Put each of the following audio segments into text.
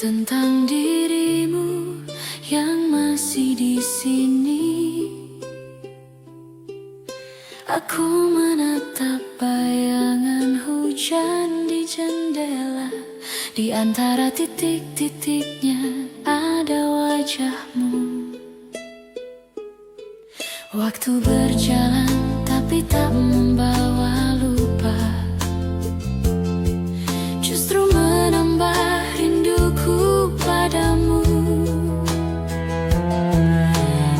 tentang dirimu yang masih di sini. Aku menatap bayangan hujan di jendela. Di antara titik-titiknya ada wajahmu. Waktu berjalan tapi tak membawa lupa, justru menambah rinduku padamu.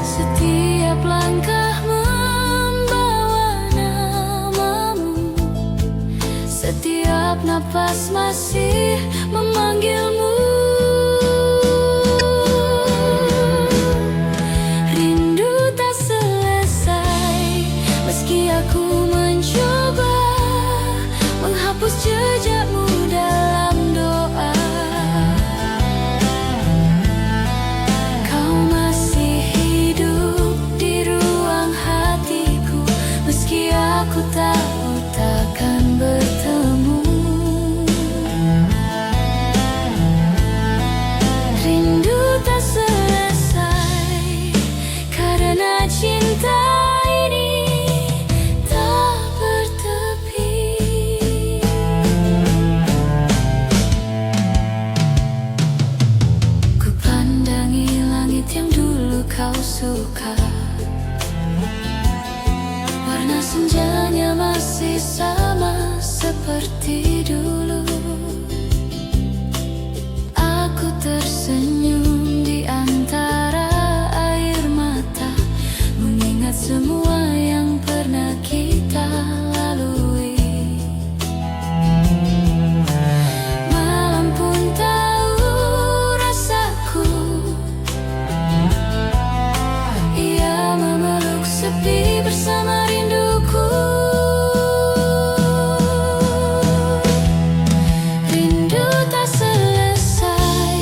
Setiap langkah membawa namamu, setiap napas masih memanggilmu. Rindu tak selesai meski aku mencoba menghapus jejakmu dalam doa. Kau masih hidup di ruang hatiku meski aku tahu takkan bertemu. Rindu tak selesai karena cinta ini tak bertepi. Ku pandangi langit yang dulu kau suka, warna senjanya masih sama seperti dulu. Aku tersenyum di antara air mata, mengingat semua yang pernah kita lalui. Malam pun tahu rasaku, ia memeluk sepi bersama rinduku. Rindu tak selesai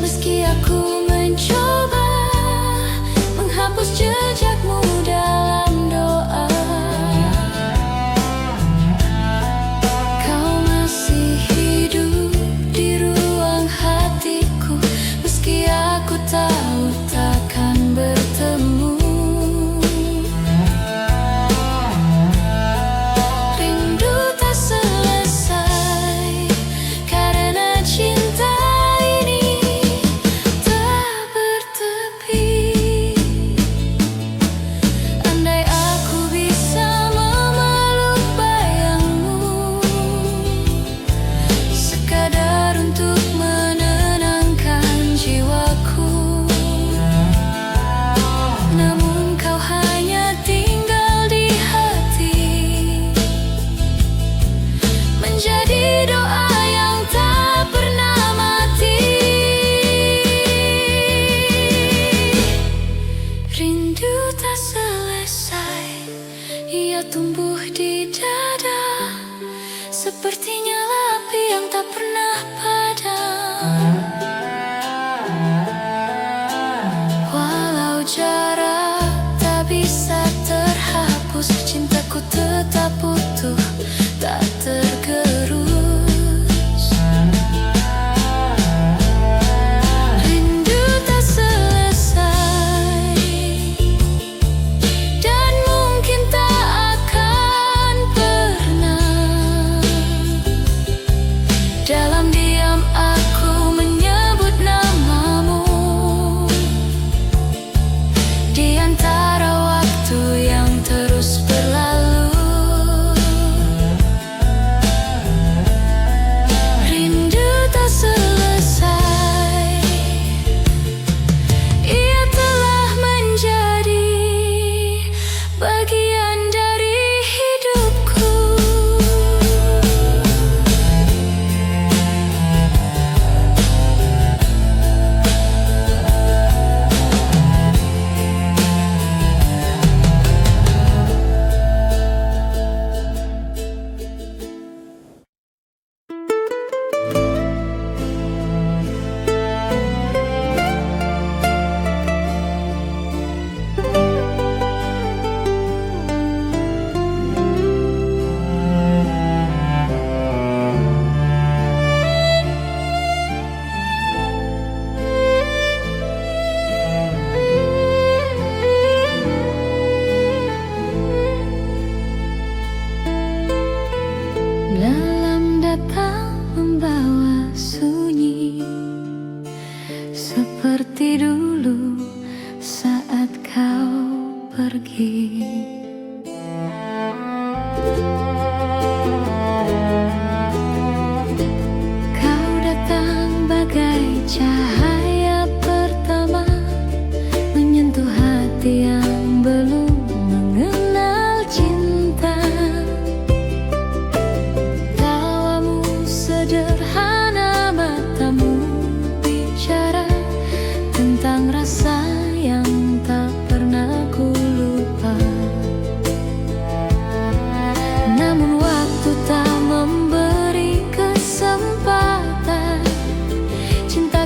meski aku mencoba menghapus jejakmu dalam doa. Kau masih hidup di ruang hatiku meski aku tahu takkan bertemu. Rindu tak selesai karena cinta ini tak bertepi. Andai aku bisa memeluk bayangmu, sekadar untuk menenangkan jiwaku. Namun kau hanya tinggal di hati, menjadi doa yang tak pernah mati. Rindu tak selesai, ia tumbuh di dada, seperti nyala api yang tak pernah padam. Walau jarak tak bisa terhapus, cintaku tetap utuh, tak tergerus. Rindu tak selesai dan mungkin tak akan pernah. Dalam diam aku menyebut namamu di antara waktu yang terus berlalu.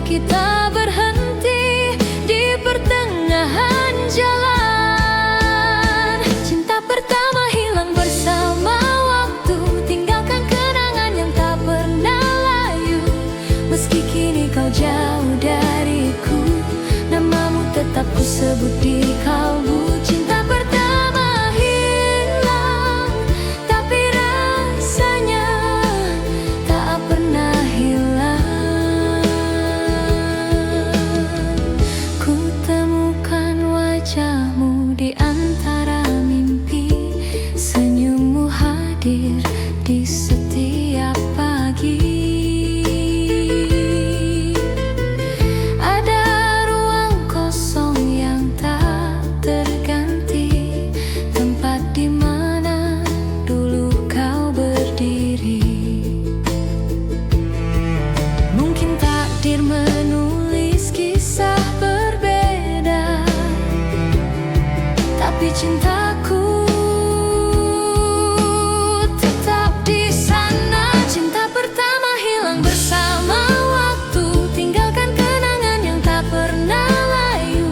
kita berhenti di pertengahan jalan. Cinta pertama hilang bersama waktu, tinggalkan kenangan yang tak pernah layu. Meski kini kau jauh dariku, namamu tetap ku sebut di kalbu. Cinta pertama hilang, tapi rasanya tak pernah hilang. Ku temukan wajahmu di antara mimpi, senyummu hadir di setiap pagi. Menulis kisah berbeda, tapi cintaku tetap di sana. Cinta pertama hilang bersama waktu, tinggalkan kenangan yang tak pernah layu.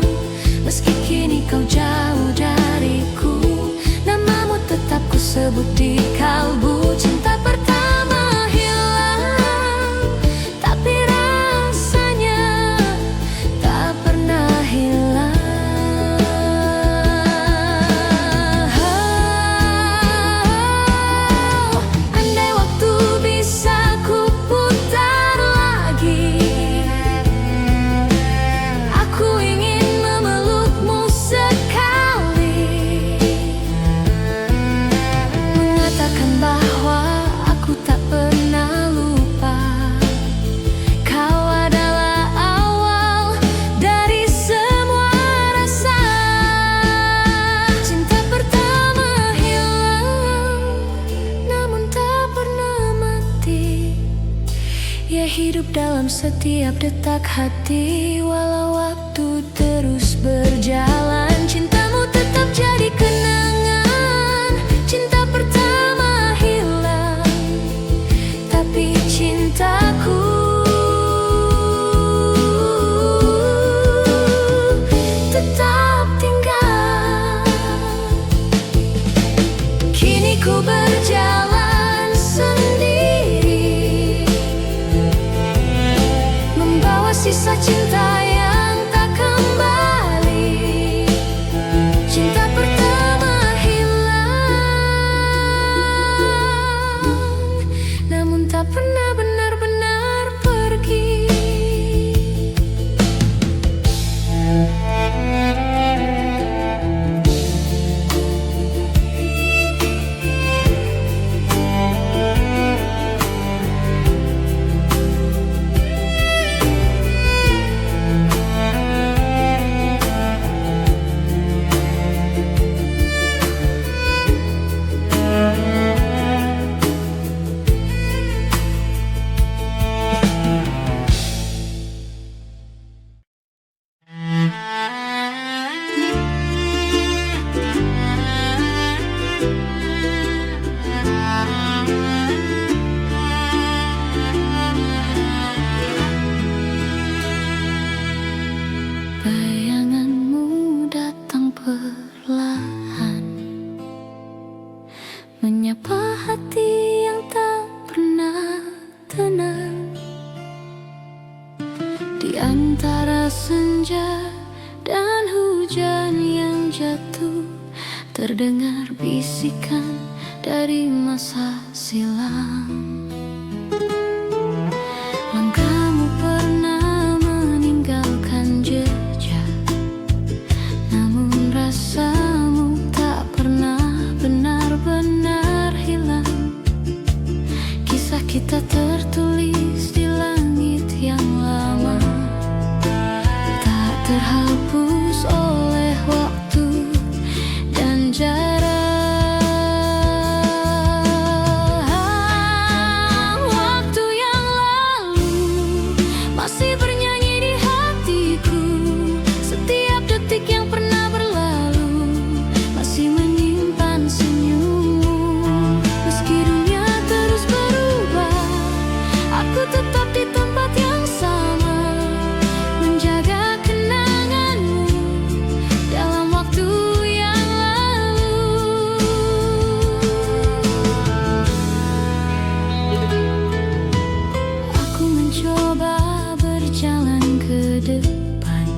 Meski kini kau jauh dariku, namamu tetap ku sebut di kalbu. Cinta pertama hilang, tapi hidup dalam setiap detak hati, walau waktu terus berjalan. Cintamu tetap jadi kenangan. Cinta pertama hilang, tapi cintaku tetap tinggal. Kini ku berjalan sendiri, sisa cinta yang tak kembali. Cinta pertama hilang, namun tak pernah benar-benar pergi. Perlahan menyapa hati yang tak pernah tenang. Di antara senja dan hujan yang jatuh, terdengar bisikan dari masa silam. Langkahmu pernah meninggalkan jejak, namun rasamu tak pernah benar-benar hilang. Kisah kita tertulis di langit yang lama, tak terhapus oleh waktu dan jarak. coba berjalan ke depan,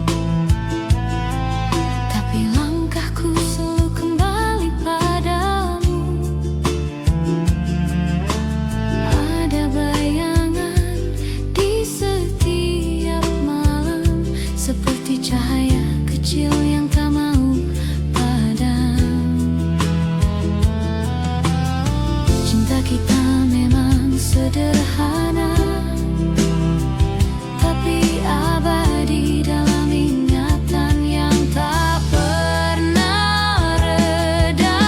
tapi langkahku selalu kembali padamu. Ada bayangan di setiap malam, seperti cahaya kecil yang tak mau padam. Cinta kita memang sederhana, tapi abadi dalam ingatan yang tak pernah reda.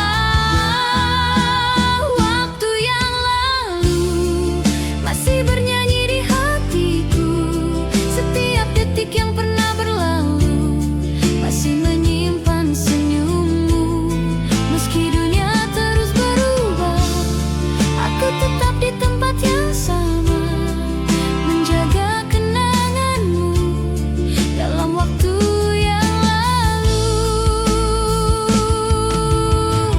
Waktu yang lalu masih bernyanyi di hatiku, setiap detik yang pernah berlalu masih menyimpan senyummu. Meski dunia terus berubah, aku tetap di tempat yang sama, menjaga kenanganmu dalam waktu yang lalu.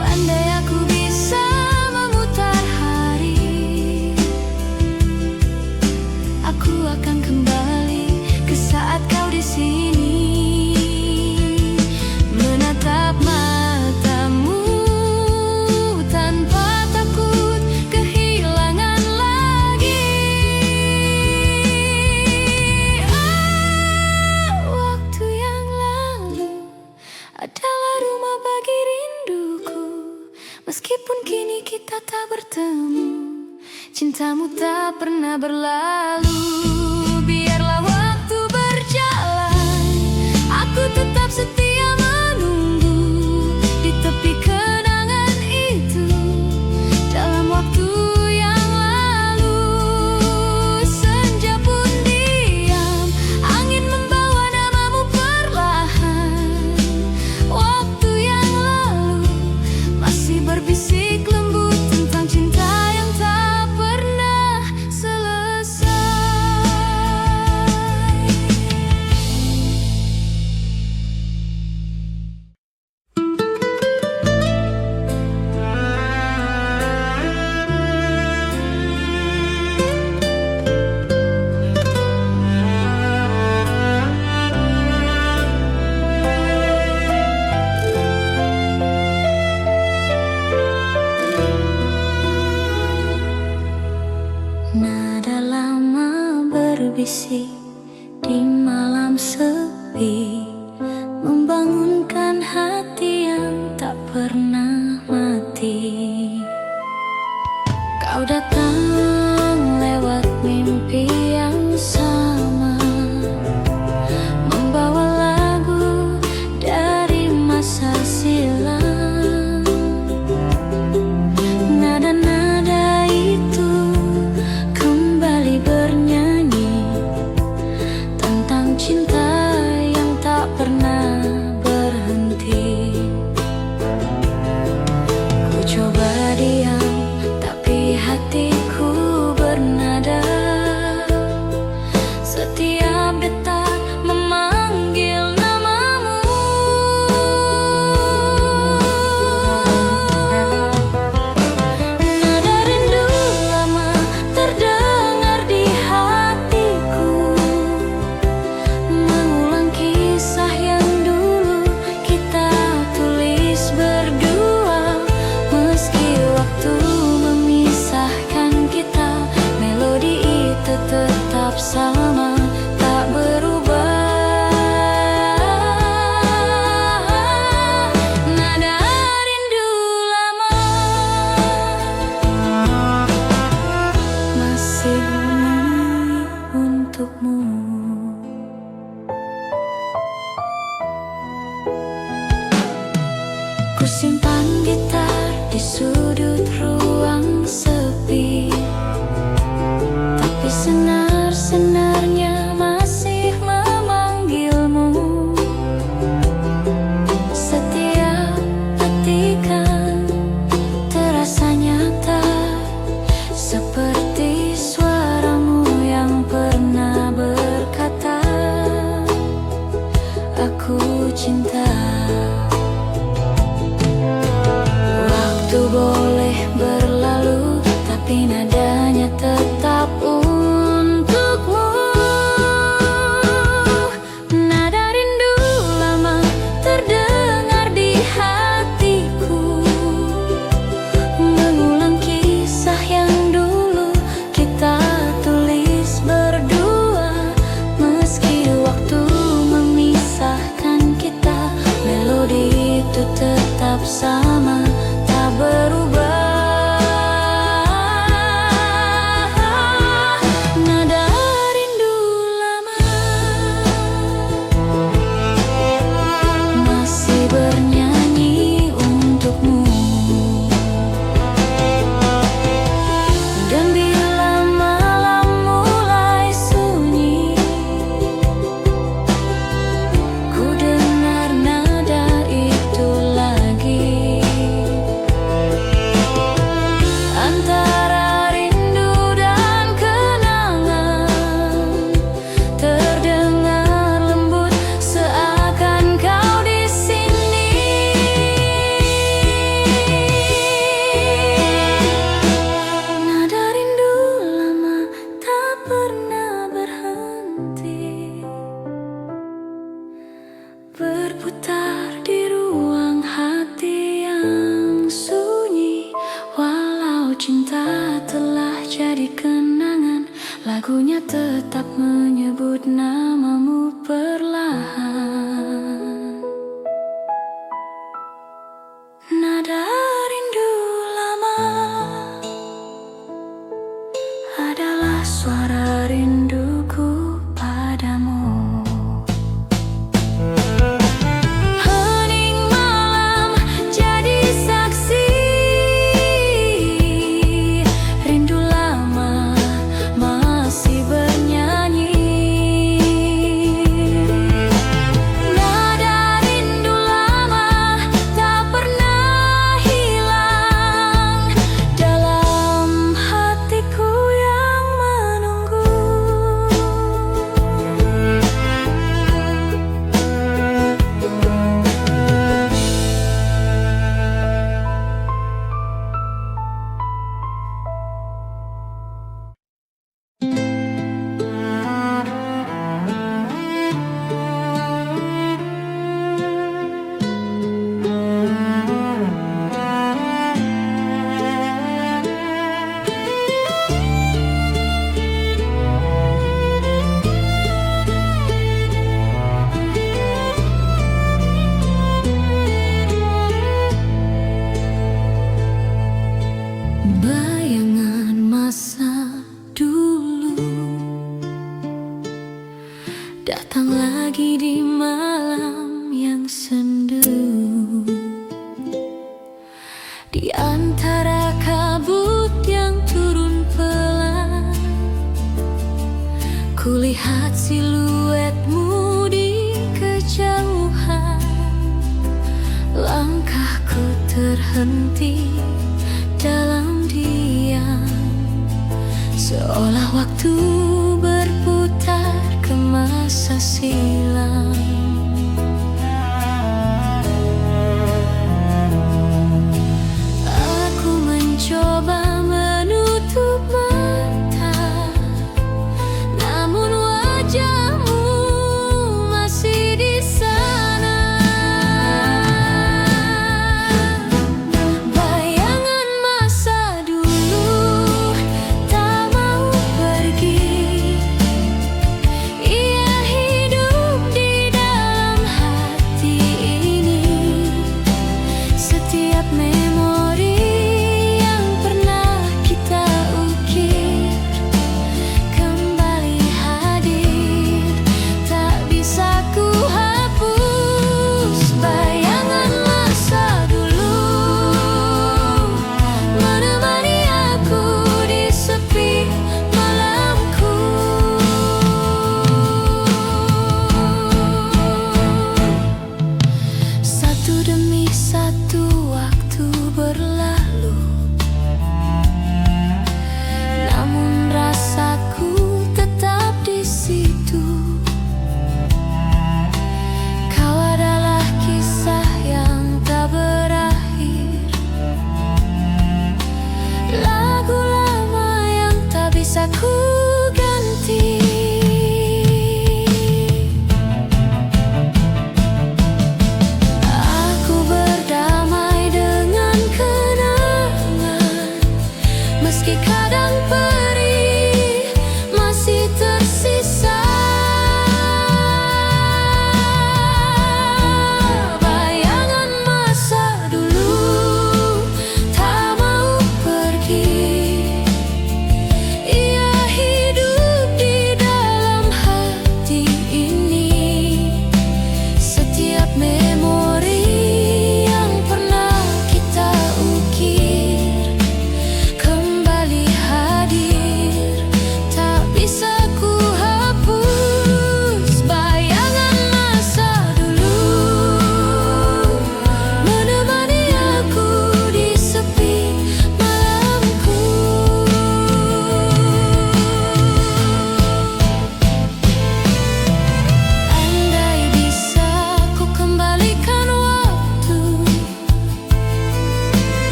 Andai aku bisa memutar hari, aku akan kembali ke saat kau di sini, menatap matamu tanpa takut kehilangan lagi. Waktu yang lalu adalah rumah bagi rinduku, meskipun kini kita tak bertemu, cintamu tak pernah berlalu. Biarlah waktu berjalan, aku tetap setia menunggu di tepi kenangan itu, dalam waktu yang lalu. Senja pun diam, angin membawa namamu perlahan. Waktu yang lalu masih berbisik lembut tentang cinta yang tak pernah selesai. Nada lama berbisik di malam sepi, membangunkan hati yang tak pernah mati. Kau datang lewat mimpi yang sama, membawa lagu dari masa silam. Nada-nada itu kembali bernyanyi tentang cinta yang tak pernah berhenti. Ku coba diam, tapi hatiku bernada. Setiap detak memanggil namamu. Nada rindu lama terdengar di hatiku, mengulang kisah yang dulu kita tulis berdua. Meski waktu memisahkan kita, melodi itu tetap sama, tak berubah. Nada rindu lama masih bernyanyi untukmu. Ku simpan gitar di sudut ruang sepi, tapi senar-senarnya masih memanggilmu. Setiap petikan terasa nyata, seperti suaramu yang pernah berkata, aku cinta. Waktu boleh berlalu, tapi nadanya tetap untukmu. Lagunya tetap menyebut namamu perlahan. Nada rindu lama adalah suara rinduku padamu. Hening malam jadi saksi, rindu lama masih bernyanyi. Nada rindu lama tak pernah hilang dalam hatiku yang menunggu. Bayangan masa dulu datang lagi di malam yang sendu. Di antara kabut yang turun pelan, kulihat siluetmu di kejauhan. Langkahku terhenti dalam diam, seolah waktu berputar ke masa silam. Aku mencoba menutup mata, namun wajahmu masih di sana. Bayangan masa dulu tak mau pergi,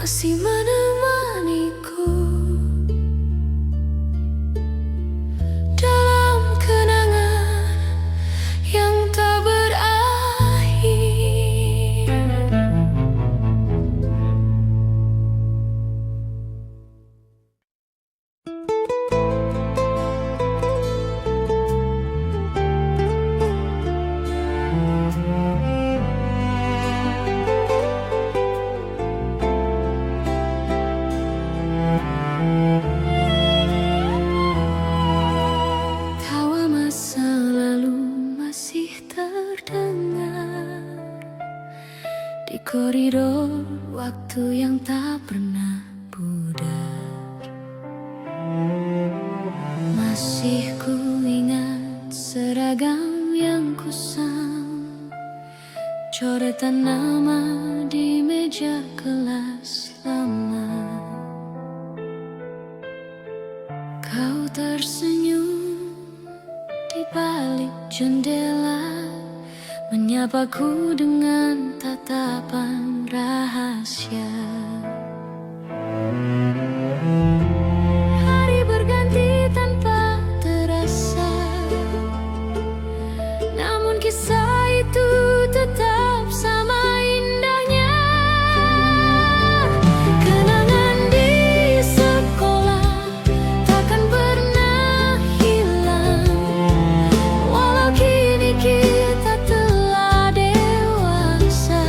masih menemaniku dalam kenangan yang tak berakhir. Tawa masa lalu masih terdengar di koridor waktu yang tak pernah pudar. Masih ku ingat seragam yang kusam, coretan nama di meja kelas lama. Kau tersenyum di balik jendela, menyapaku dengan tatapan rahasia. Hari berganti tanpa terasa, namun kisah itu tetap sama indahnya. Kenangan di sekolah takkan pernah hilang, walau kini kita telah dewasa.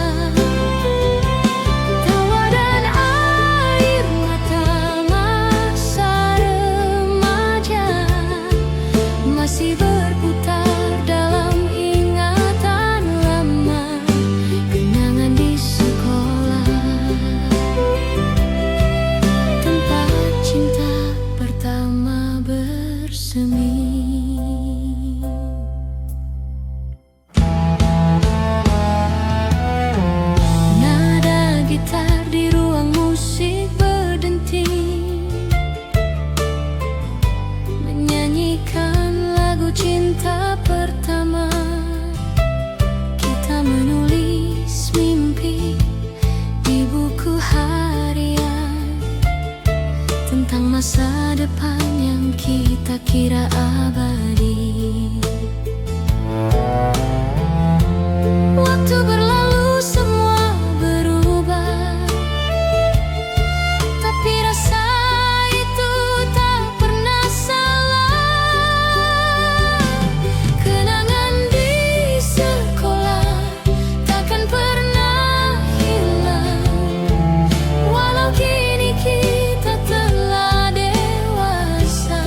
Tawa dan air mata masa remaja masih berputar dalam ingatan lama. Kenangan di sekolah, tempat cinta pertama bersemi. Nada gitar di ruang musik berdenting, menyanyikan lagu cinta pertama. Kita menulis mimpi di buku harian tentang masa depan yang kita kira abadi. Waktu berlalu semua berubah, tapi rasa itu tak pernah salah. Kenangan di sekolah takkan pernah hilang, walau kini kita telah dewasa.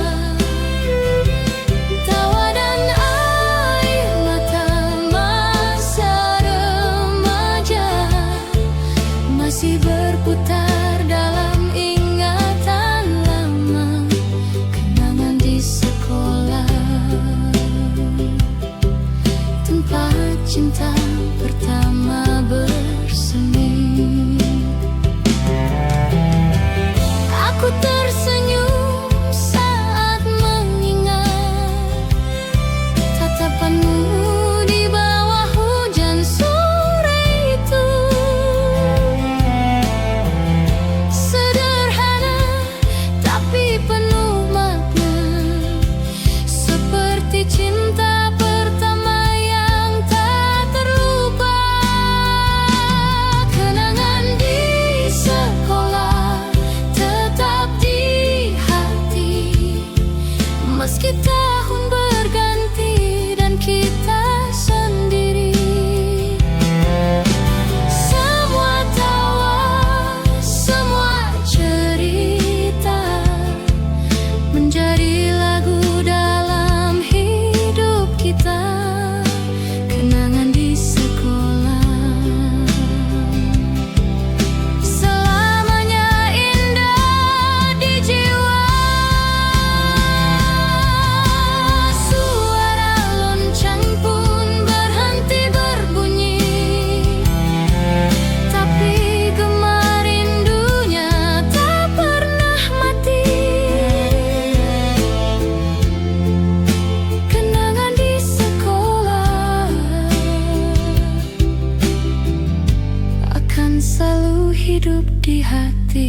Tawa dan air mata masa remaja masih berputar dalam ingatan lama. Kenangan di sekolah, tempat cinta pertama bersemi. Aku tersenyum saat mengingat tatapanmu di bawah hujan sore itu. Sederhana tapi penuh makna, seperti cinta pertama yang tak terlupakan. hidup di hati.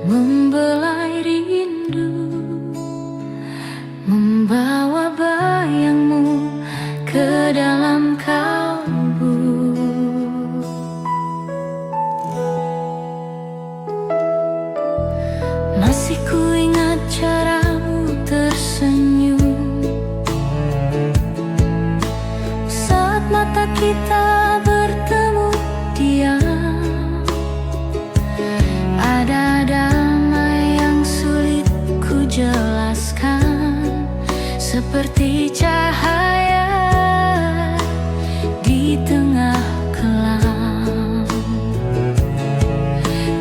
Membelai rindu, membawa bayangmu ke dalam kalbu. Masih ku ingat caramu tersenyum saat mata kita bertemu diam. Ada damai yang sulit ku jelaskan, seperti cahaya di tengah kelam.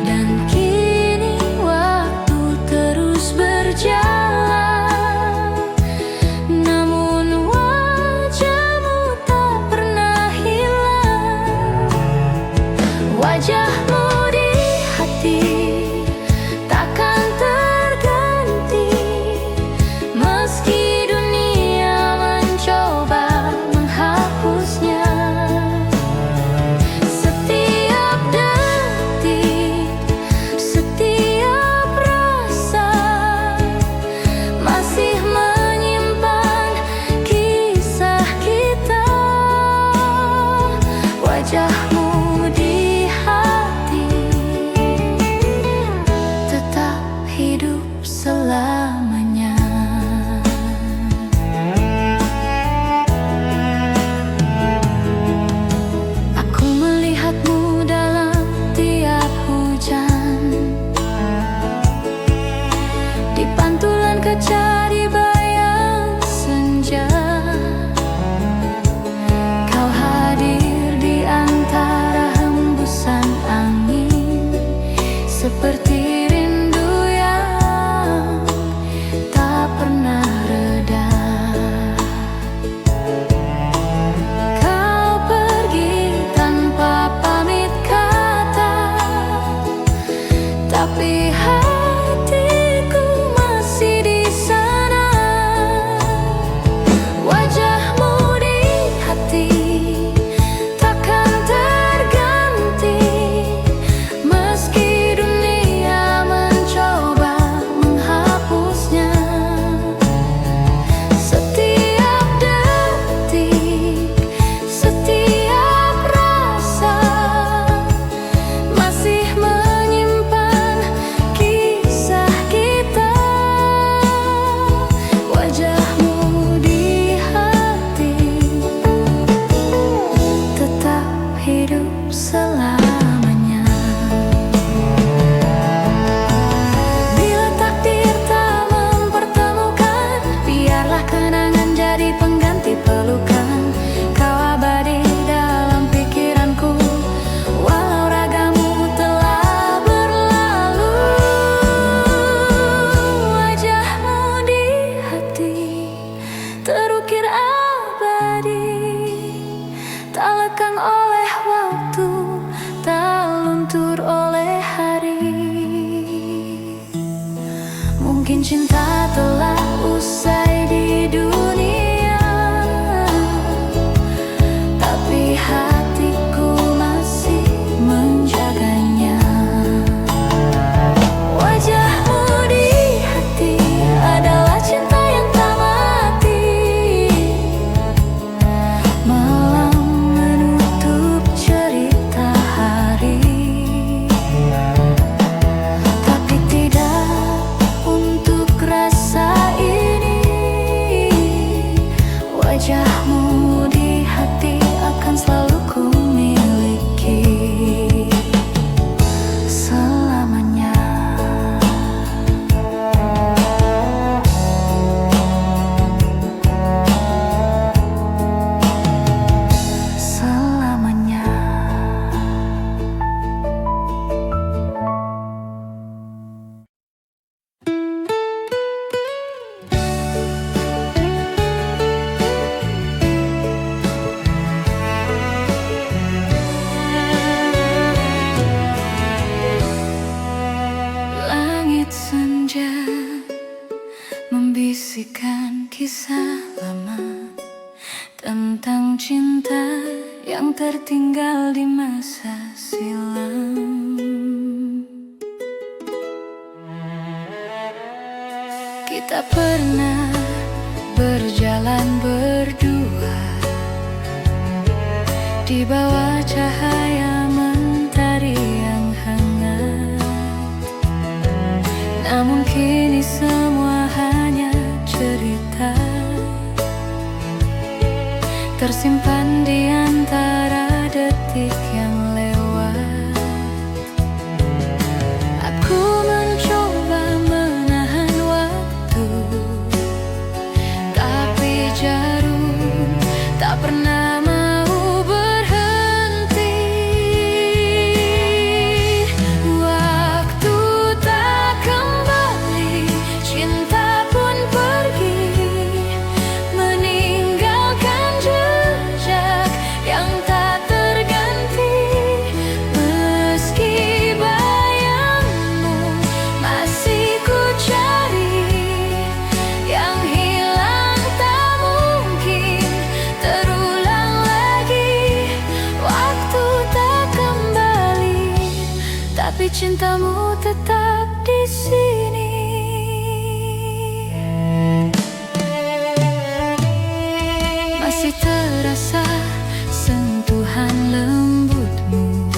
Dan kini waktu terus berjalan, namun wajahmu tak pernah hilang. Wajahmu takkan terganti, meski dunia mencoba menghapusnya. Setiap detik, setiap rasa masih menyimpan kisah kita. Wajahmu di hati tetap hidup selamanya. Aku melihatmu dalam tiap hujan, di pantulan kaca, di bayang senja. Kau hadir di antara hembusan angin, seperti rindu yang tak pernah reda. Kau pergi tanpa pamit kata, tapi hatiku masih di sana. Wajahmu di hati takkan terganti, meski dunia mencoba menghapusnya. Setiap detik, setiap rasa masih menyimpan kisah kita. Wajahmu di hati tetap hidup selamanya. Bila takdir tak mempertemukan, biarlah kenangan jadi pengganti pelukan. Kau abadi dalam pikiranku, walau ragamu telah berlalu. Wajahmu di hati terukir abadi, tak lekang oleh waktu, tak luntur oleh hari. Mungkin cinta telah usai di dunia, tapi hatiku masih menjaganya. Wajahmu di hati adalah cinta yang tak mati, malam menutup cerita hari. Tapi tidak untuk rasa ini. Wajahmu di hati akan selalu ku miliki selamanya. menceritakan kisah lama tentang cinta yang tertinggal di masa silam. Kita pernah berjalan berdua di bawah cahaya mentari yang hangat. Namun kini semua hanya cerita, tersimpan di antara detik yang lewat. Aku mencoba menahan waktu, tapi jarum tak pernah mau berhenti. Waktu tak kembali, cinta pun pergi, meninggalkan jejak yang tak terganti. Meski bayangmu masih ku cari, yang hilang tak mungkin terulang lagi. Waktu tak kembali, tapi cintamu tetap di sini. Masih terasa sentuhan lembutmu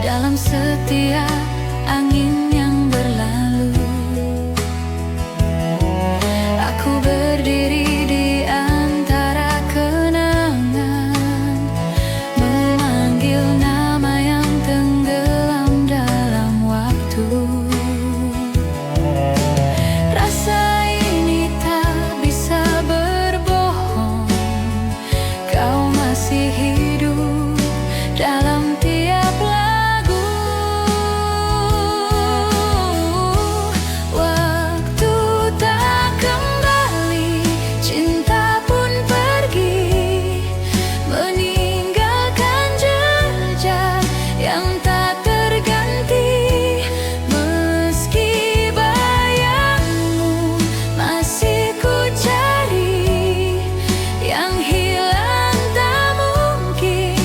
dalam setiap angin yang berlalu. Aku berdiri di antara kenangan, memanggil nama yang tenggelam dalam waktu. Rasa ini tak bisa berbohong, kau masih hidup dalam tiap lagu. Waktu tak kembali, cinta pun pergi, meninggalkan jejak yang tak terganti. Meski bayangmu masih ku cari, yang hilang tak mungkin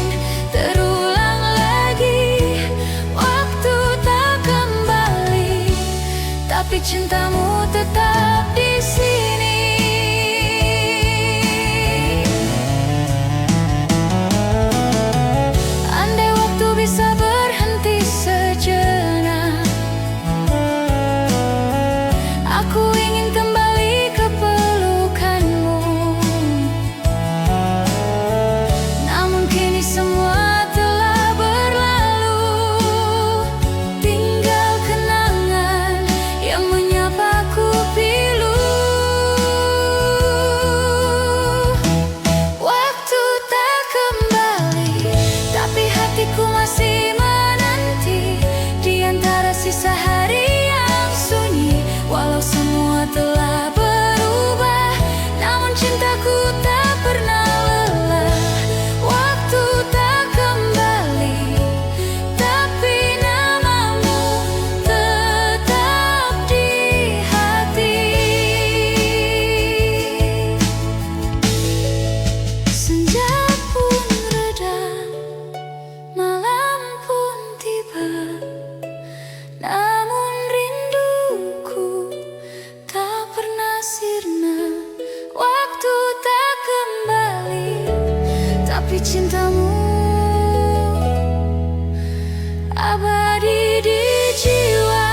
terulang lagi. Waktu tak kembali, tapi cintamu tetap di sini. Andai waktu bisa berhenti sejenak, aku ingin kembali ke pelukanmu. Namun kini semua telah berlalu, tinggal kenangan yang menyapaku pilu. Waktu tak kembali, tapi hatiku masih menanti di antara sisa hari yang sunyi. Walau semua telah berubah, namun cintaku tak pernah lelah. Waktu tak kembali, tapi namamu tetap di hati. Senja pun reda, malam pun tiba, namun rinduku tak pernah sirna. Waktu tak kembali, tapi cintamu abadi di jiwa.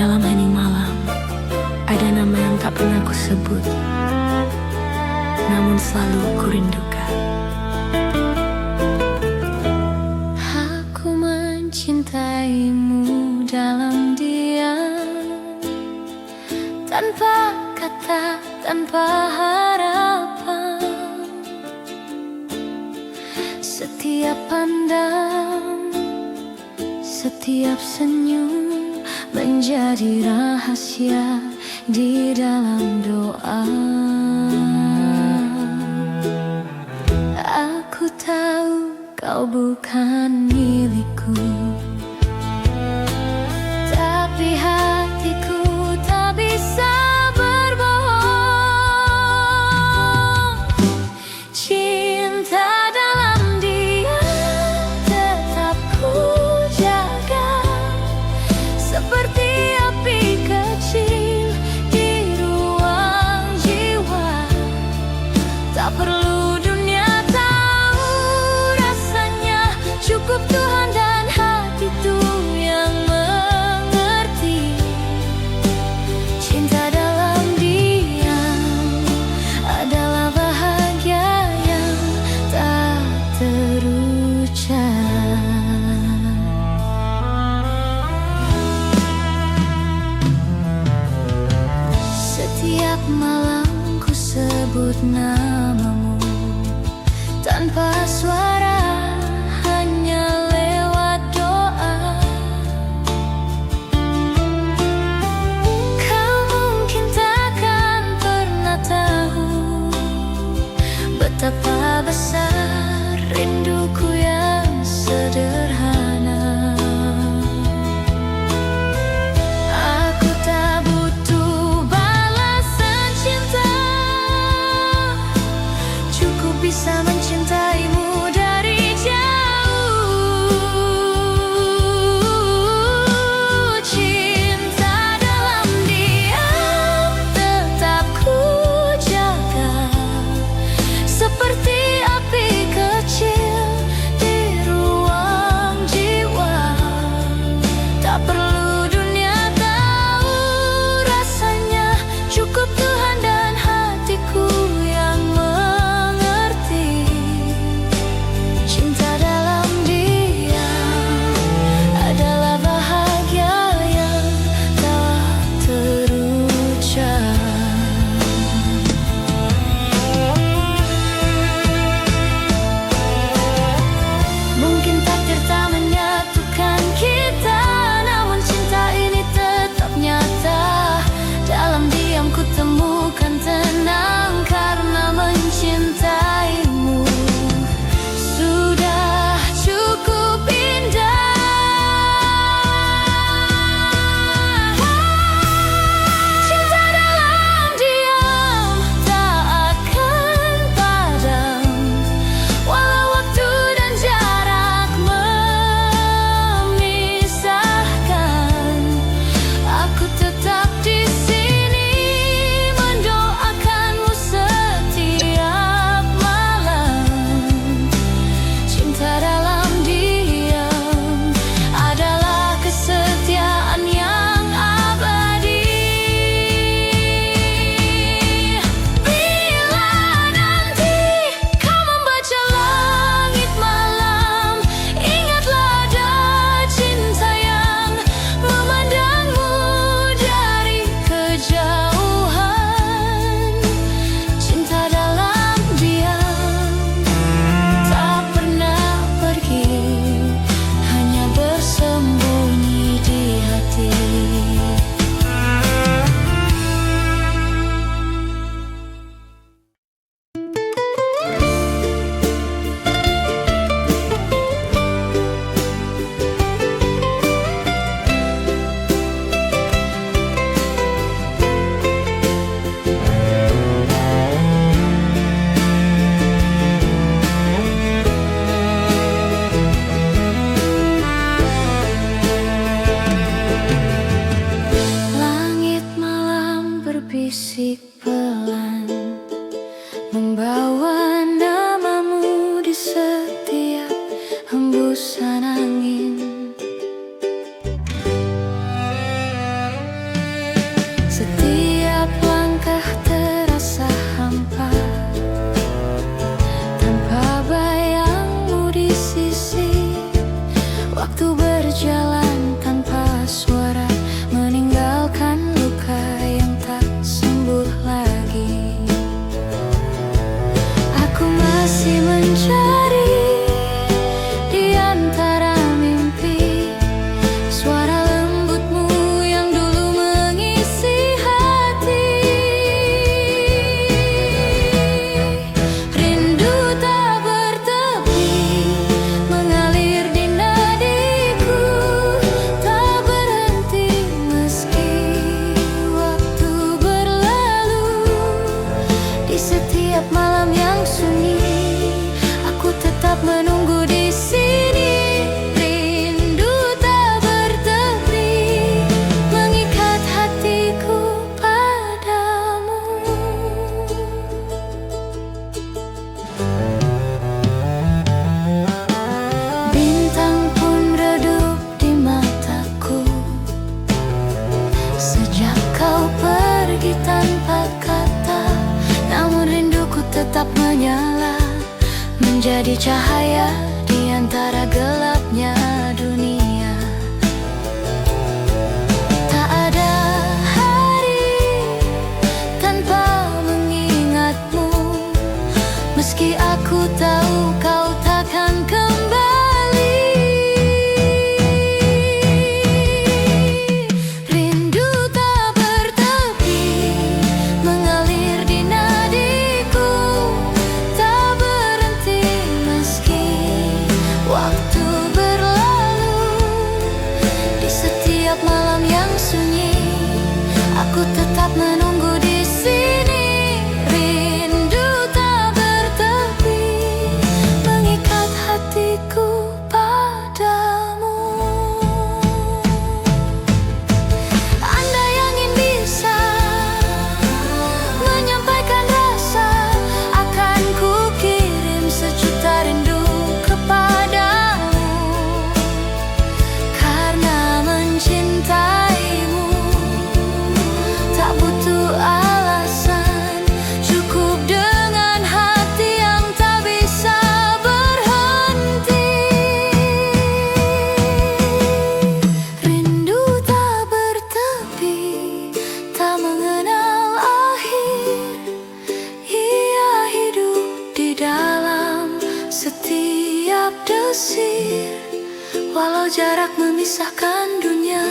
Dalam hening malam, ada nama yang tak pernah ku sebut, namun selalu ku rindukan. Aku mencintaimu dalam diam, tanpa kata, tanpa harapan. Setiap pandang, setiap senyum menjadi rahasia di dalam doa. Aku tahu kau bukan milikku, tapi hatiku tak bisa berbohong. Cinta dalam diam tetap ku jaga, seperti api kecil di ruang jiwa. Tak perlu dunia tahu rasanya, cukup Tuhan dan hatiku yang mengerti. Cinta dalam diam adalah bahagia yang tak terucap. Setiap malam ku sebut namamu tanpa suara, hanya lewat doa. Kau mungkin takkan pernah tahu betapa besar rinduku yang sederhana. Aku tak butuh balasan cinta, Waktu berjalan tanpa suara, meninggalkan luka yang tak sembuh lagi. Aku masih mencari di antara mimpi suara lembutmu yang dulu mengisi hati. Rindu tak bertepi mengalir di nadiku, tak berhenti meski waktu berlalu. Di setiap malam yang sunyi, aku tetap menunggu di sini. Rindu tak bertepi mengikat hatiku padamu. Bintang pun redup di mataku sejak kau pergi tanpa kata. Namun rinduku tetap menyala, menjadi cahaya di antara gelapnya dunia. Tak ada hari tanpa mengingatmu, meski aku tahu kau takkan kembali. Rindu tak bertepi mengalir di nadiku, tak berhenti meski waktu berlalu. Di setiap malam yang sunyi, aku tetap menunggu di sini. Rindu tak bertepi mengikat hatiku padamu. Andai angin bisa menyampaikan rasa, akan ku kirim sejuta rindu kepadamu. Karena mencintaimu tak butuh alasan, cukup dengan hati yang tak bisa berhenti. Rindu tak bertepi, tak mengenal akhir. Ia hidup di dalam setiap desir. Walau jarak memisahkan dunia,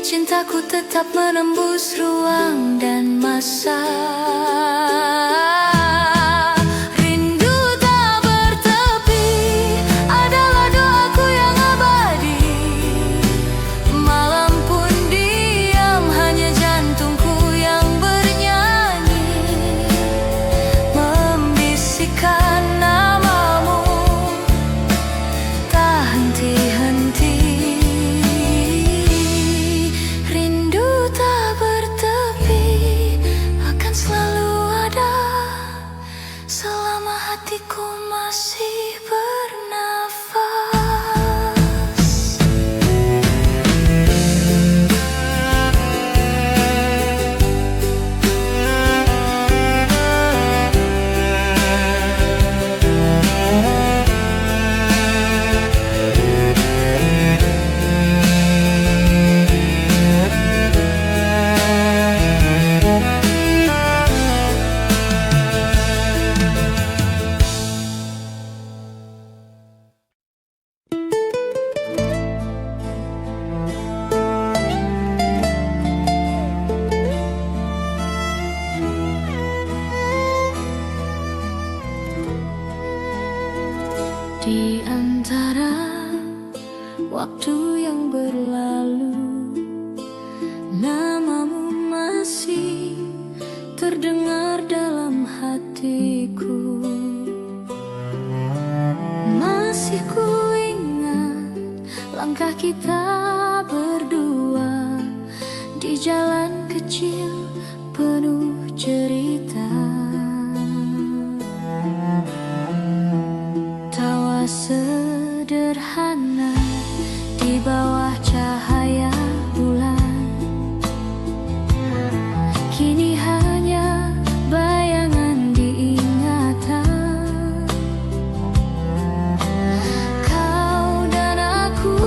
cintaku tetap menembus ruang dan masa. Rindu tak bertepi adalah doaku yang abadi. Malam pun diam, hanya jantungku yang bernyanyi, membisikkan namamu tak henti-henti. Rindu tak bertepi akan selalu ada selama hatiku masih bernafas. Di antara waktu yang berlalu, namamu masih terdengar dalam hatiku. Masih ku ingat langkah kita berdua di jalan kecil penuh cerita. Tawa sederhana di bawah cahaya bulan, kini hanya bayangan di ingatan. Kau dan aku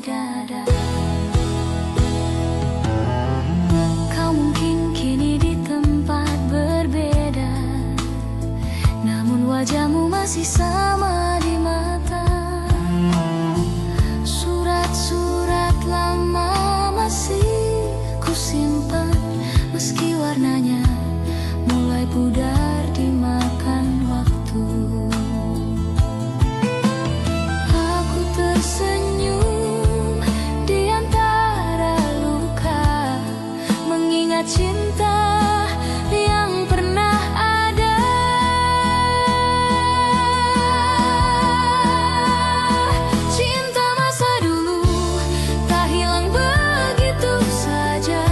dada. Kau mungkin kini di tempat berbeda, namun wajahmu masih sama di mata. Surat-surat lama masih kusimpan, meski warnanya mulai pudar dimakan waktu. Aku tersenyum di antara luka, mengingat cinta yang pernah ada. Cinta masa dulu tak hilang begitu saja,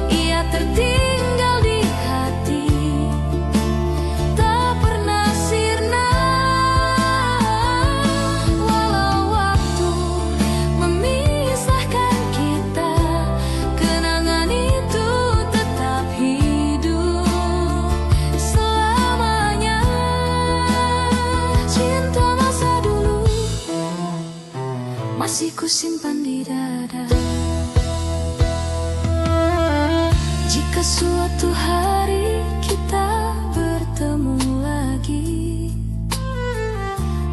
ia tertinggal di hati, tak pernah sirna. Walau waktu memisahkan kita, kenangan itu tetap hidup selamanya. Cinta masa dulu masih kusimpan di dada. Jika suatu hari kita bertemu lagi,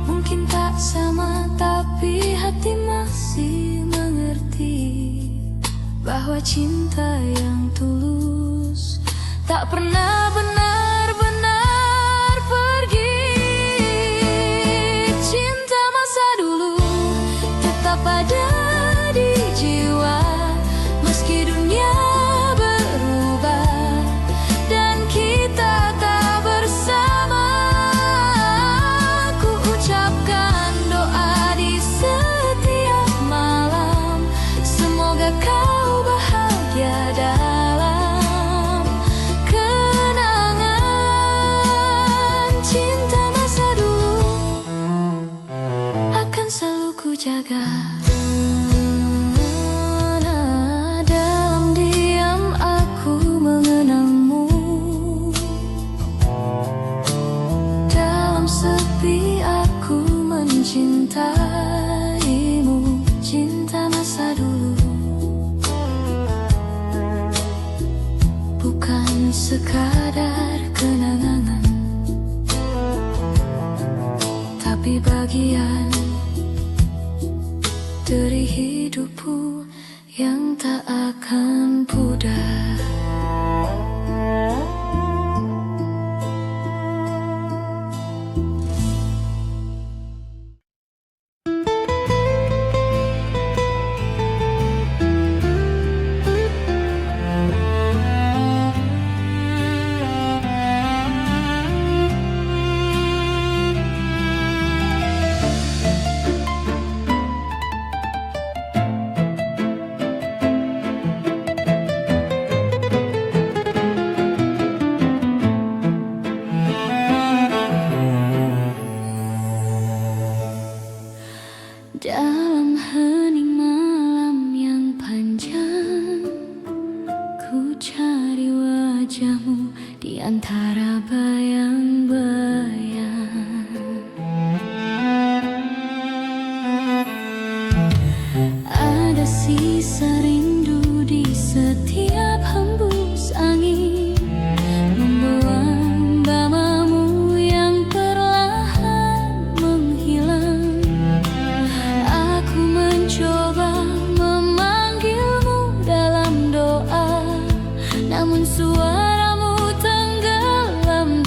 mungkin tak sama, tapi hati masih mengerti bahwa cinta yang tulus tak pernah benar-benar pergi. Cinta masa dulu tetap ada di jiwa, meski dunia berubah dan kita tak bersama. Ku ucapkan doa di setiap malam, semoga kau bahagia dalam kenangan. Cinta masa dulu akan selalu ku jaga. Dalam diam aku mengenangmu, dalam sepi aku mencintaimu. Cinta masa dulu bukan sekadar kenangan, tapi bagian dari hidupku yang tak akan pudar. Dalam hening malam yang panjang, ku cari wajahmu di antara bayang-bayang. Ada sisa rindu di setiap hembus angin, membawa bamamu yang perlahan menghilang. Aku mencoba memanggilmu dalam doa, namun suaramu tenggelam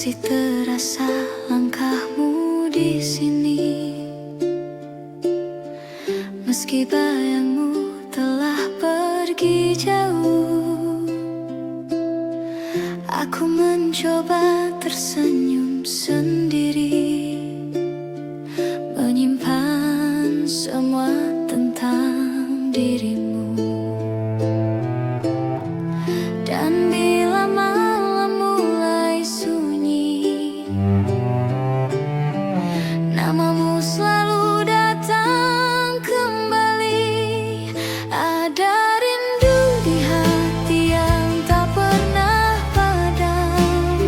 Masih terasa langkahmu di sini, meski bayangmu telah pergi jauh. Aku mencoba tersenyum sendiri, menyimpan semua tentang dirimu. Dan bila malam mulai sunyi, namamu selalu datang kembali. Ada rindu di hati yang tak pernah padam,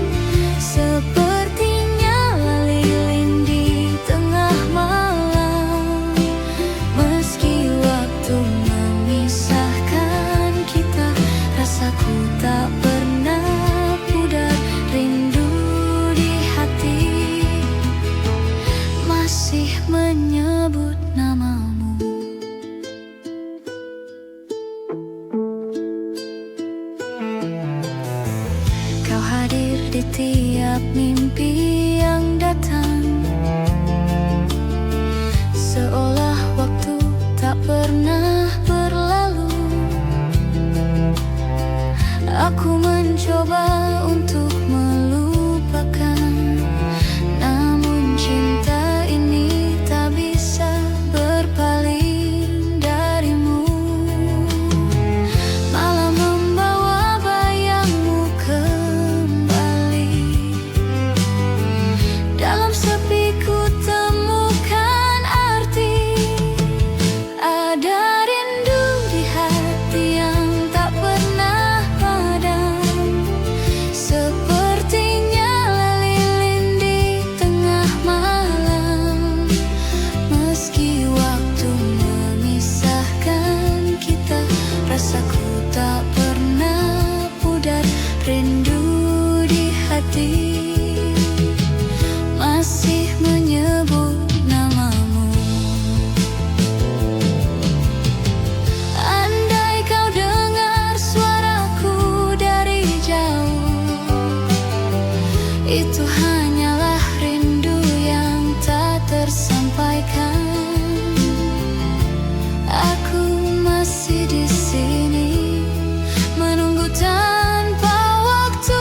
sepertinya lilin di tengah malam. Meski waktu memisahkan kita, rasaku tak pernah pudar. Rindu di hati masih menyebut namamu. Kau hadir di tiap mimpi yang datang, seolah waktu tak pernah berlalu. Aku mencoba untuk melupakan, namun cinta ini tak bisa berpaling darimu. Malah membawa bayangmu kembali. Dalam sepi ku temukan arti. Ada rindu di hati yang tak pernah padam, sepertinya lilin di tengah malam. Meski waktu memisahkan kita, rasaku tak pernah pudar. Rindu di hati masih menyebut namamu. Andai kau dengar suaraku dari jauh, itu hanyalah rindu yang tak tersampaikan. Aku masih di sini, menunggu tanpa waktu.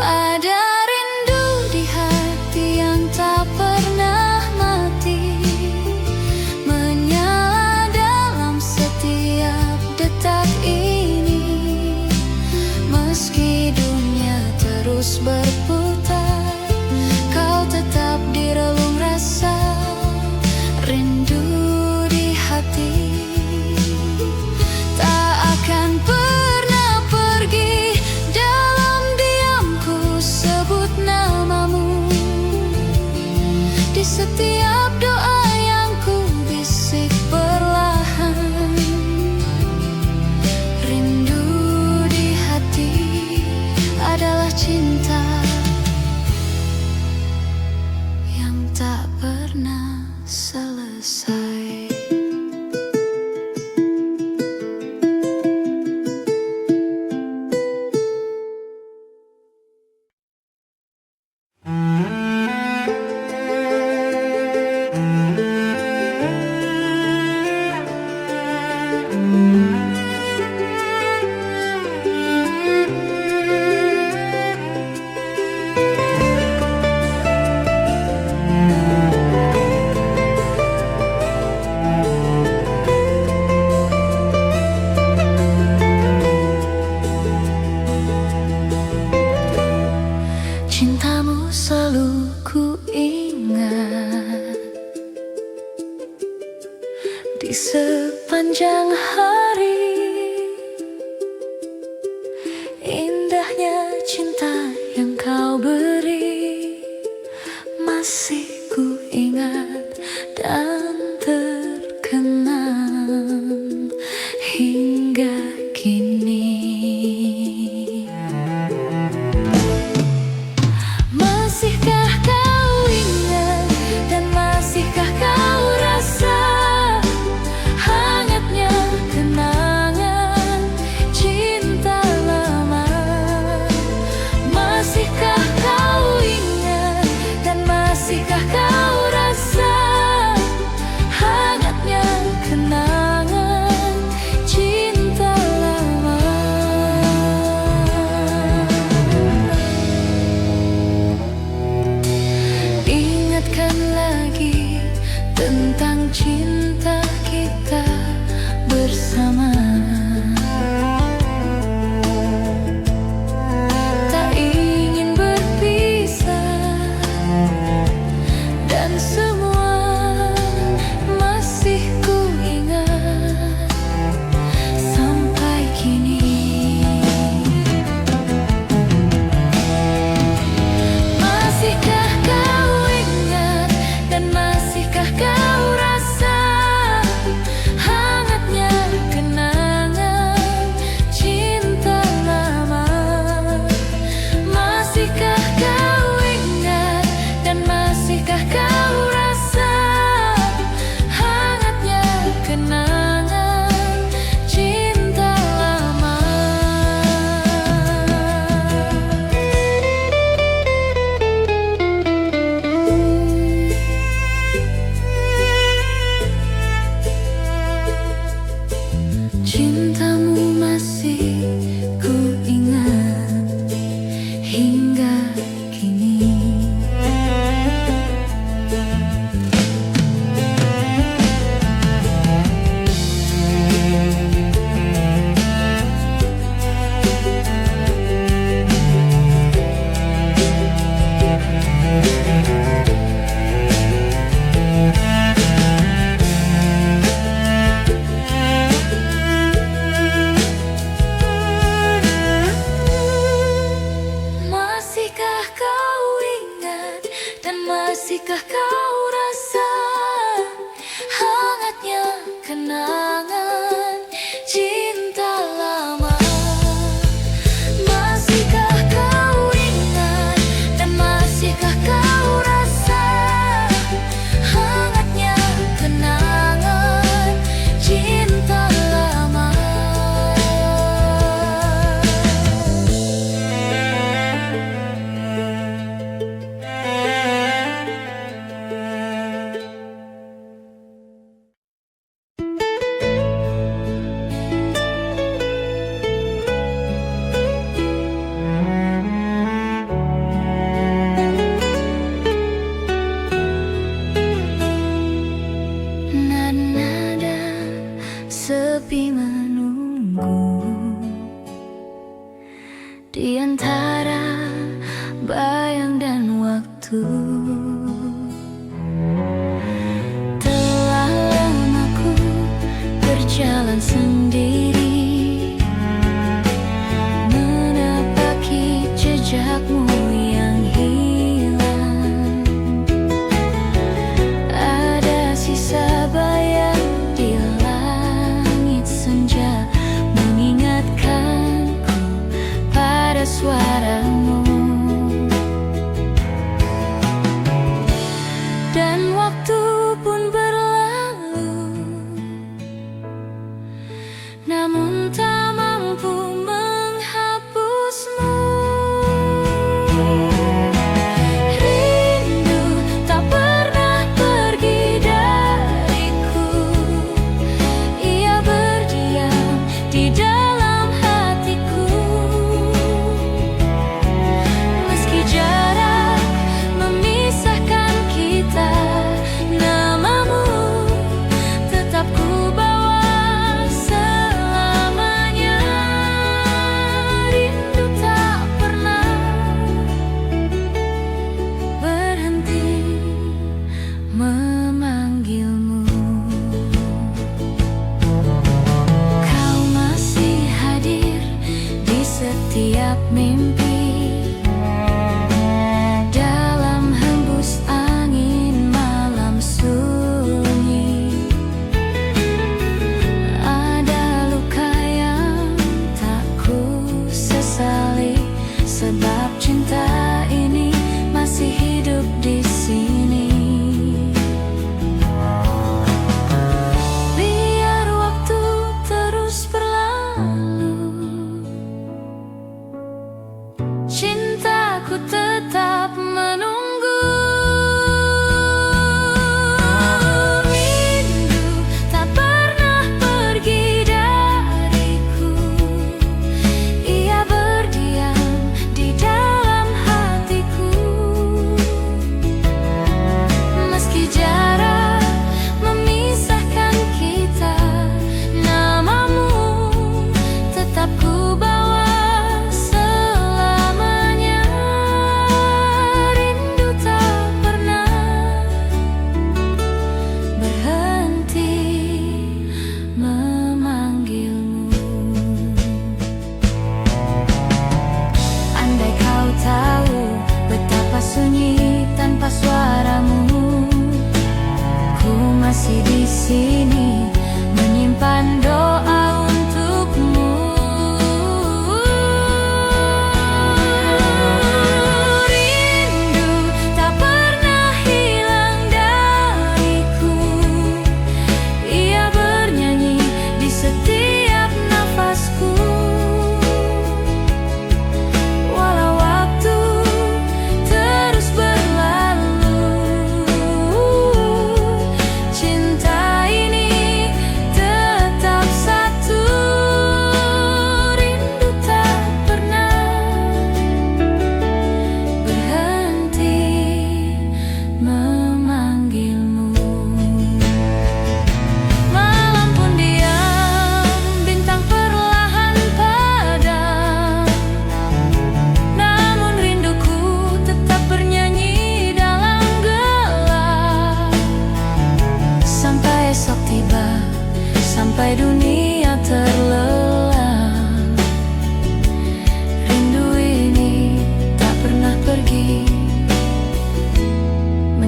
Ada rindu di hati yang tak pernah mati, menyala dalam setiap detak ini. Meski dunia terus berputar, kau tetap di relung rasa. Rindu di hati tak akan pernah pergi. Dalam diamku sebut namamu, di setiap doa yang ku bisik perlahan. Rindu di hati adalah cinta yang tak pernah selesai. Cintamu selalu ku ingat di sepanjang hari. Indahnya cinta yang kau beri masih ku ingat dan terkenang hingga kini. Masihkah kau ingat dan masihkah kau rasa hangatnya kenangan? Bicarakan lagi tentang cinta kita bersama. Tak ingin berpisah, dan semua masih ku ingat sampai kini. Masihkah kau ingat dan masihkah kau rasa hangatnya kenangan cinta lama? Masihkah kau ingat dan masihkah kau rasa hangatnya kenangan cinta lama? Cintamu masih ku ingat hingga kini. Masihkah kau ingat dan masihkah kau rasa hangatnya kenangan cinta lama? Masihkah kau ingat dan masihkah kau rasa hangatnya kenangan cinta lama? Nada sepi menunggu di antara bayang dan waktu. Telah lama ku berjalan sendiri, menapaki jejakmu yang hilang. Ada sisa bayang di langit senja, mengingatkanku pada suaramu.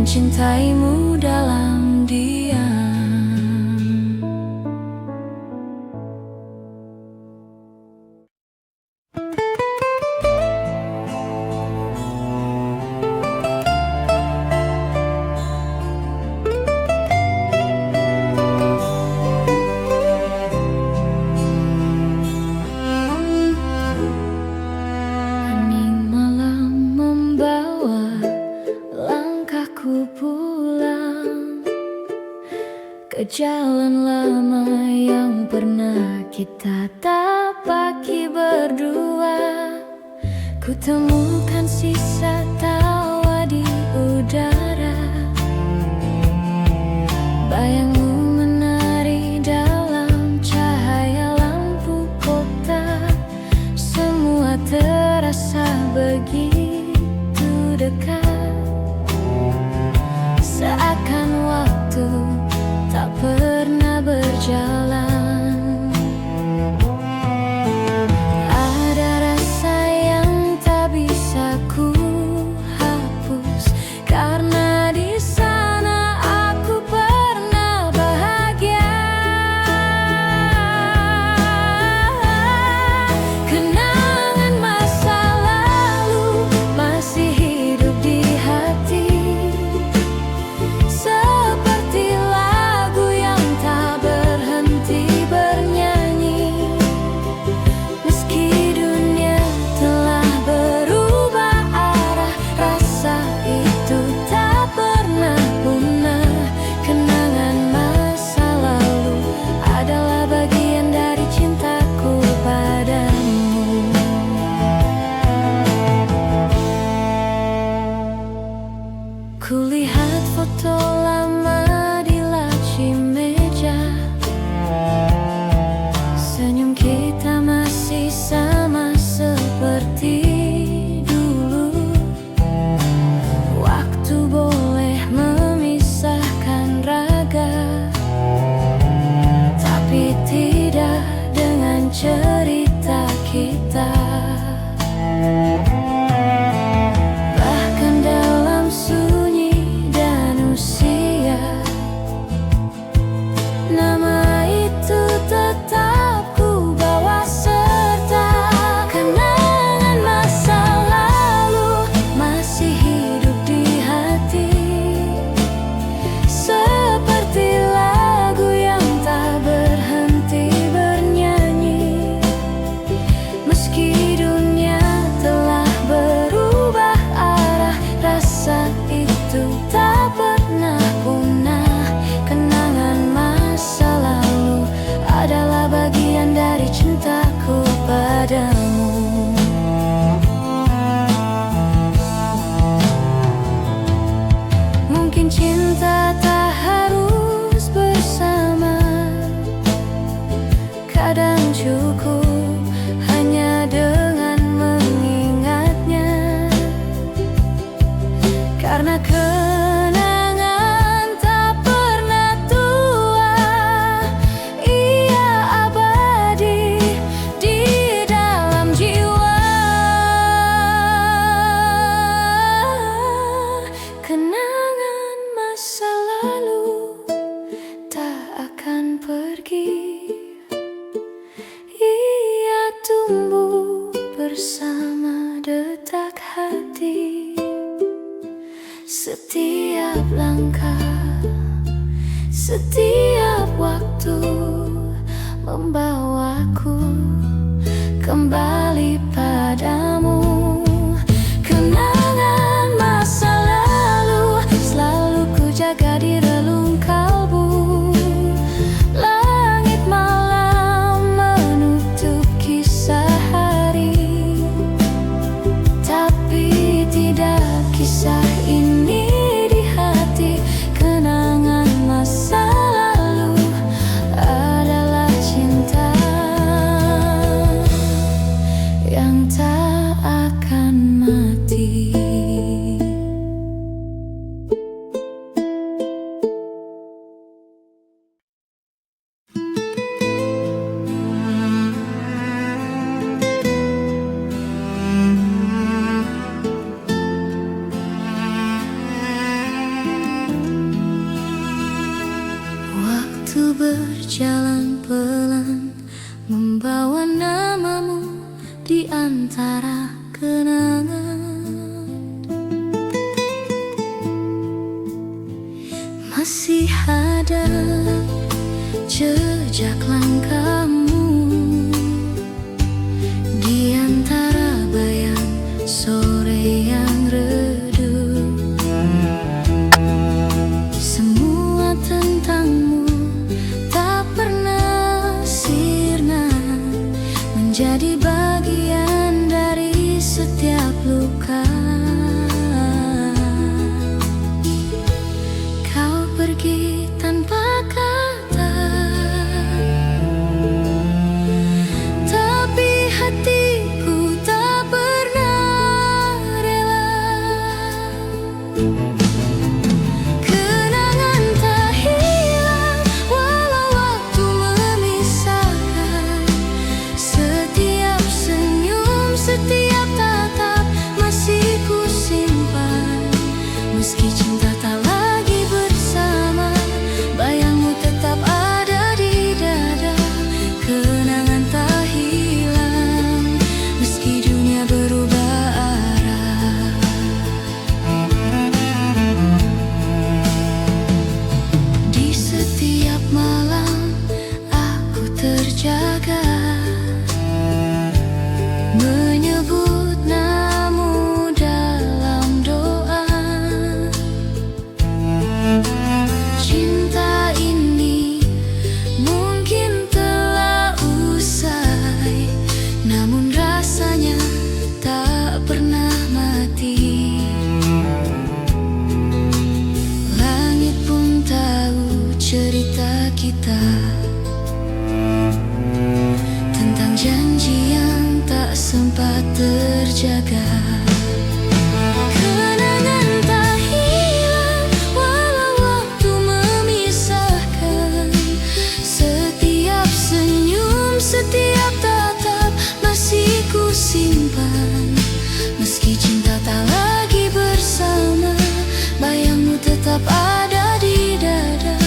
mencintaimu dalam diam. Hening malam membawa langkahku pulang ke jalan lama yang pernah kita tapaki berdua. Ku temukan sisa tawa di udara, bayangmu menari dalam cahaya lampu kota. Semua terasa begitu dekat, seakan waktu tak pernah berjalan. Ada rasa yang tak bisa ku hapus, karena di sana aku pernah bahagia. Kenangan masa lalu masih hidup di hati, seperti lagu yang tak berhenti bernyanyi. Meski dunia telah berubah arah, rasa itu tak pernah punah. Kenangan masa lalu adalah bagian dari cintaku padamu. Kulihat foto lama di laci meja, senyum kita masih sama seperti dulu. Waktu boleh memisahkan raga, tapi tidak dengan cerita kita. Bahkan dalam sunyi dan usia, nama itu tetap ku bawa serta. Kenangan masa lalu masih hidup di hati, seperti lagu yang tak berhenti bernyanyi. Meski dunia telah berubah arah, rasa itu tak pernah punah. Kenangan masa lalu adalah bagian dari cintaku padamu. Mungkin cinta tak harus bersama, kadang cukup hanya dengan mengingatnya. Karena kenangan tak pernah tua, ia abadi di dalam jiwa. Kenangan masa lalu tak akan pergi, ia tumbuh bersama detak hati. Setiap langkah, setiap waktu membawaku kembali padamu. Kenangan masa lalu selalu ku jaga di relung kalbu. Langit malam menutup kisah hari, tapi tidak kisah ini di hati. Kenangan masa lalu adalah cinta yang tak akan mati. berjalan pelan, membawa namamu di antara kenangan. Masih ada jejak langkahmu di antara bayang sore yang redup. Semua tentangmu tak pernah sirna, menjadi bagian dari setiap luka. Kau pergi tanpa kata, tapi hatiku tak pernah rela. Kenangan tak hilang walau waktu memisahkan. Setiap senyum, setiap tatap masih ku simpan. Meski cinta tak lagi bersama, bayangmu tetap ada di dada. Kenangan tak hilang meski dunia berubah arah. Di setiap malam aku terjaga, menyebut namamu dalam doa. Cinta ini mungkin telah usai, namun rasanya tak pernah mati. Langit pun tahu cerita kita, tentang janji yang tak sempat terjaga. Kenangan tak hilang walau waktu memisahkan. Setiap senyum, setiap tatap masih ku simpan. Meski cinta tak lagi bersama, bayangmu tetap ada di dada.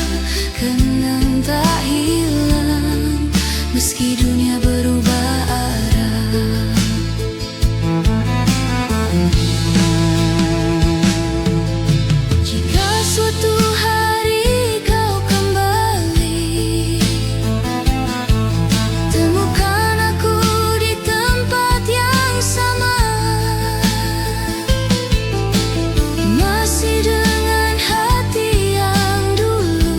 Kenangan tak hilang meski dunia berubah arah. Jika suatu hari kau kembali, temukan aku di tempat yang sama, masih dengan hati yang dulu,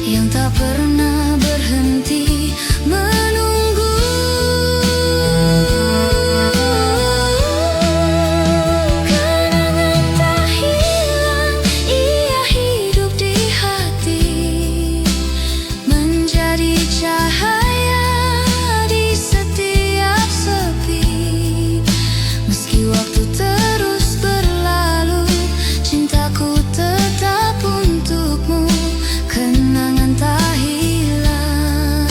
yang tak pernah berhenti menunggu. Kenangan tak hilang, ia hidup di hati, menjadi cahaya di setiap sepi. Meski waktu terus berlalu, cintaku tetap untukmu. Kenangan tak hilang,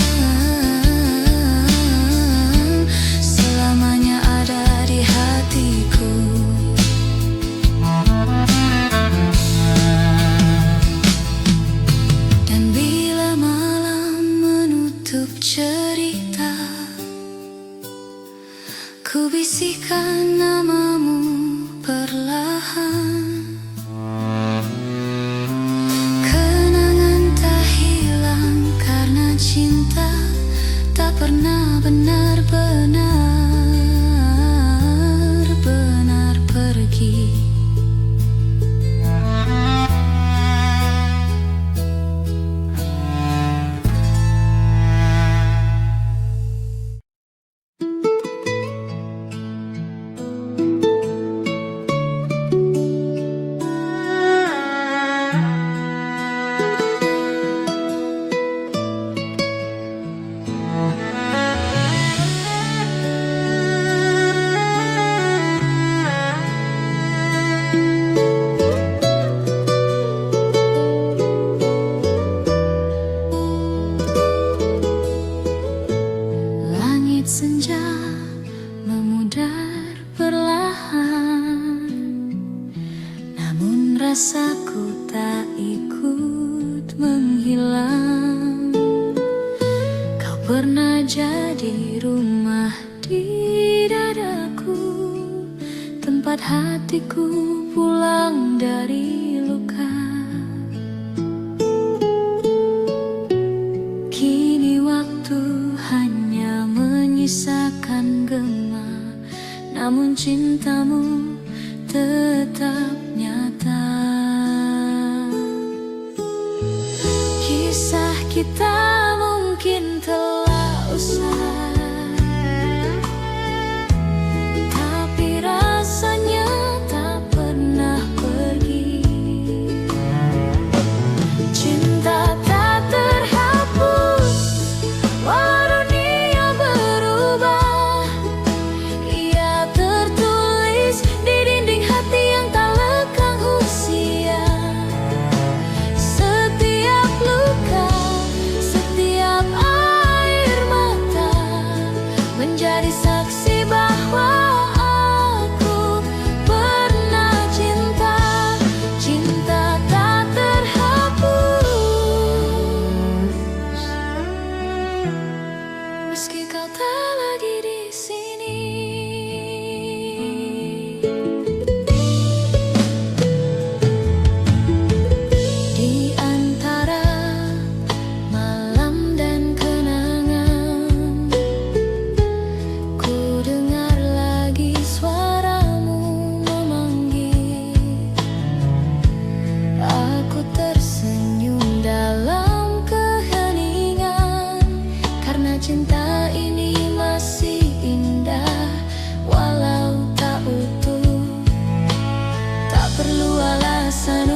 selamanya ada di hatiku. Dan bila malam menutup cerita, ku bisikan namamu perlahan. Kenangan tak hilang karena cinta tak pernah benar-benar pergi. rasaku tak ikut menjadi rumah di dadaku, tempat hatiku pulang dari luka. Kini waktu hanya menyisakan gema, namun cintamu tetap nyata. Kisah kita mungkin telah usai, tapi rasanya tak pernah pergi. Cinta tak terhapus walau dunia berubah, ia tertulis di dinding hati yang tak lekang usia. Setiap luka, setiap air mata menjadi saksi bahwa aku pernah cinta. Cinta tak terhapus meski kau tak lagi di sini. Di antara malam dan kenangan, ku dengar lagi suaramu memanggil. Aku tersenyum dalam keheningan, karena cinta ini masih indah walau tak utuh. Tak perlu alasan